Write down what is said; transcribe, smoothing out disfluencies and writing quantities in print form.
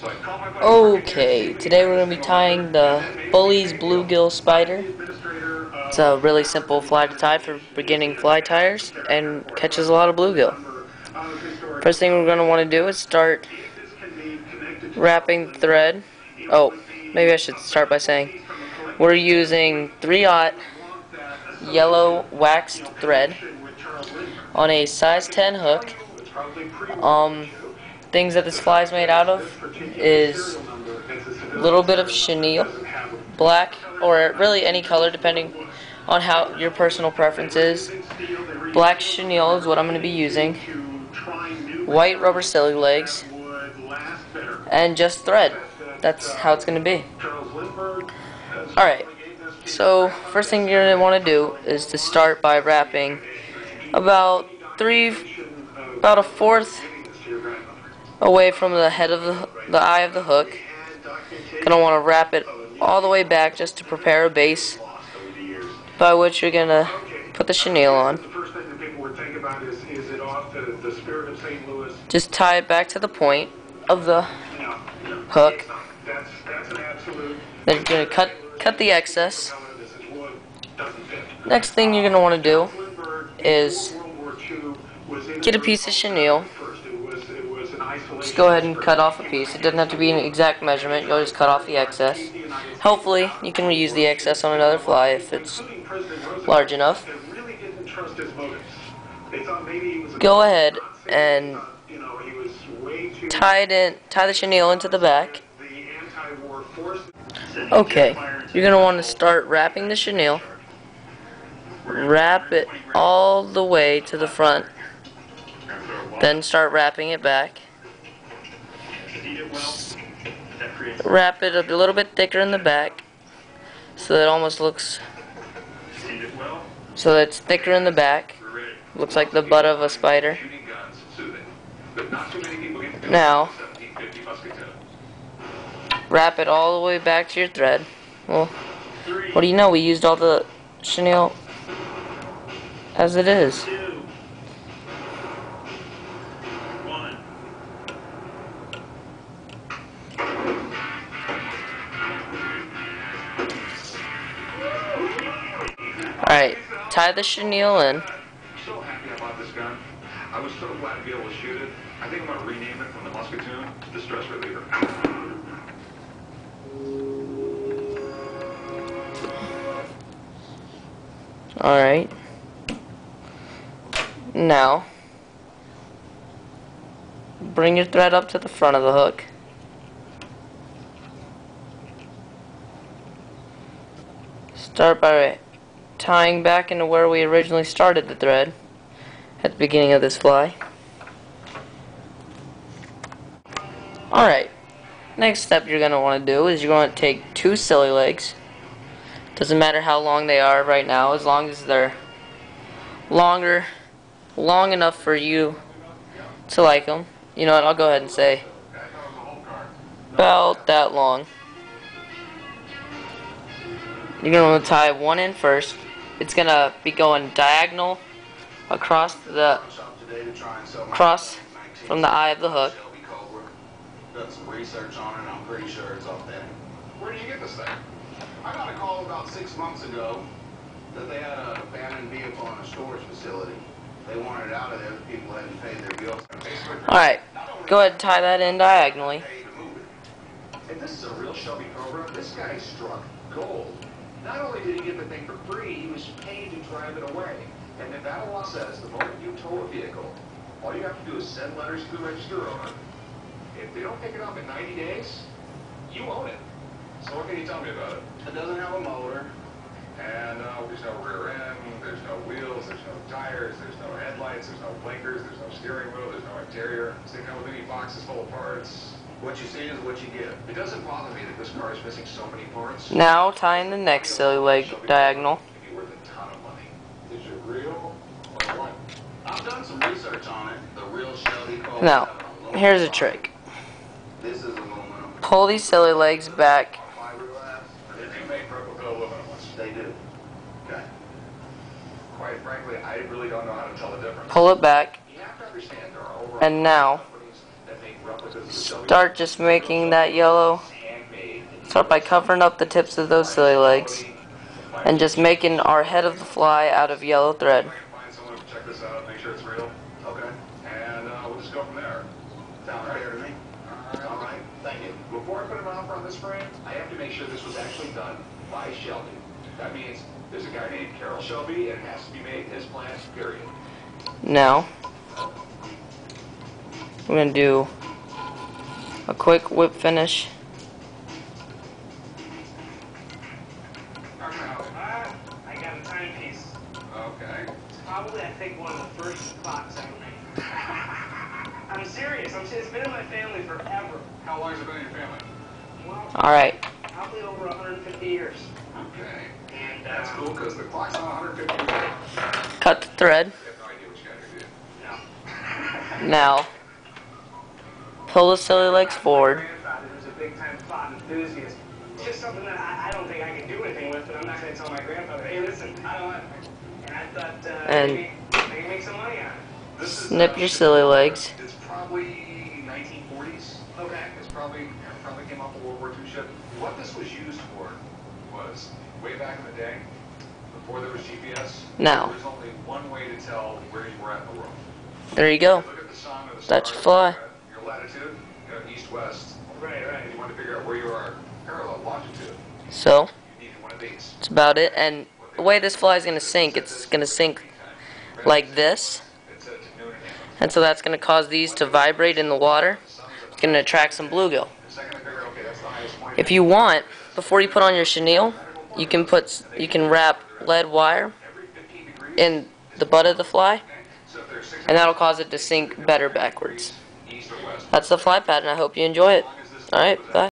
Okay, today we're going to be tying the Bully's bluegill spider. It's a really simple fly to tie for beginning fly tyers and catches a lot of bluegill. First thing we're going to want to do is start wrapping the thread. Oh, maybe I should start by saying we're using 3/0 yellow waxed thread on a size 10 hook. Things that this fly is made out of is a little bit of chenille, black, or really any color depending on how your personal preference is. Black chenille is what I'm going to be using, white rubber silly legs, and just thread. That's how it's going to be. Alright, so first thing you're going to want to do is to start by wrapping about a fourth away from the head of the eye of the hook. Gonna want to wrap it all the way back just to prepare a base by which you're gonna put the chenille on. Just tie it back to the point of the hook. Then you're gonna cut the excess. Next thing you're gonna want to do is get a piece of chenille. Just go ahead and cut off a piece. It doesn't have to be an exact measurement. You'll just cut off the excess. Hopefully, you can reuse the excess on another fly if it's large enough. Go ahead and tie the chenille into the back. Okay, you're going to want to start wrapping the chenille. Wrap it all the way to the front. Then start wrapping it back. Wrap it a little bit thicker in the back so that it almost looks so that it's thicker in the back. Looks like the butt of a spider. Now wrap it all the way back to your thread. Well, what do you know? We used all the chenille as it is. Alright, tie the chenille in. So happy about this gun. I was so glad to be able to shoot it. I think I'm going to rename it from the Muscatoon to the Stress Reliever. Alright. Now, bring your thread up to the front of the hook. Start by tying back into where we originally started the thread at the beginning of this fly. Alright, next step you're going to want to do is you're going to take 2 silly legs. Doesn't matter how long they are right now, as long as they're long enough for you to like them. You know what, I'll go ahead and say about that long. You're going to want to tie one in first. It's going to be going diagonal across from the eye of the hook. Done some research on it, and I'm pretty sure it's authentic. Where did you get this thing? I got a call about 6 months ago that they had an abandoned vehicle in a storage facility. They wanted it out of there. The people hadn't paid their bills. Alright, go ahead and tie that in diagonally. If this is a real Shelby Cobra, this guy struck gold. Not only did he get the thing for free, he was paid to drive it away. And Nevada law says the moment you tow a vehicle, all you have to do is send letters to the register owner. If they don't pick it up in 90 days, you own it. So what can you tell me about it? It doesn't have a motor. And there's no rear end, there's no wheels, there's no tires, there's no headlights, there's no blinkers, there's no steering wheel, there's no interior. They come with any boxes full of parts. What you see is what you get. It doesn't bother me that this car is missing so many parts. Now tying the next silly leg diagonal. It'd be worth a ton of money. Is it real or what? I've done some research on it. The real Shelby Cobra. Now, here's a trick. This is aluminum. Pull these silly legs back. Fiberglass. They do make replica aluminum ones. They do. Okay. Quite frankly, I really don't know how to tell the difference. Pull it back. You have to understand there are over And now, companies that make replicas start just making that yellow. Start by covering up the tips of those silly legs and just making our head of the fly out of yellow thread. Find someone to check this out, make sure it's real. Okay. And we'll just go from there. Sounds fair to me. All right. Thank you. Before I put an offer on this frame, I have to make sure this was actually done by Shelby. That means there's a guy named Carroll Shelby, and it has to be made his plant, period. Now, we're going to do a quick whip finish. I got a timepiece. Okay. It's probably, I think, one of the first clocks I made. I'm serious. It's been in my family forever. How long has it been in your family? Well, Alright, probably over 150 years. Okay. And That's cool, because the clock's on 150 years. cut the thread. I have no idea what you guys are doing. No. Now, pull the silly legs forward. My grandfather was a big-time clock enthusiast. It's just something that I don't think I can do anything with, but I'm not going to tell my grandfather, hey, listen, I don't want it. And I thought And maybe I can make some money on it. This is, snip your silly legs. It's probably 1940s. Okay. It's probably came off a World War II ship. What this was used for was, way back in the day, before there was GPS, Now. there was only one way to tell where you were at in the world. There you go. Look at the sun or the That's stars, your fly. your latitude, east-west. Right. And you want to figure out where you are parallel longitude. So, You needed one of these. that's about it. And the way this fly is going to sink, it's going to sink like this. It said to noon and AM. And so that's going to cause these to vibrate in the water. It's going to attract some bluegill. The second I figure, okay, that's the highest point. If you want, before you put on your chenille, you can wrap lead wire Every 15 degrees, in the butt of the fly, so if there's 6 and that'll cause it to sink better backwards. east or west. That's the fly pattern. I hope you enjoy it. Alright, bye.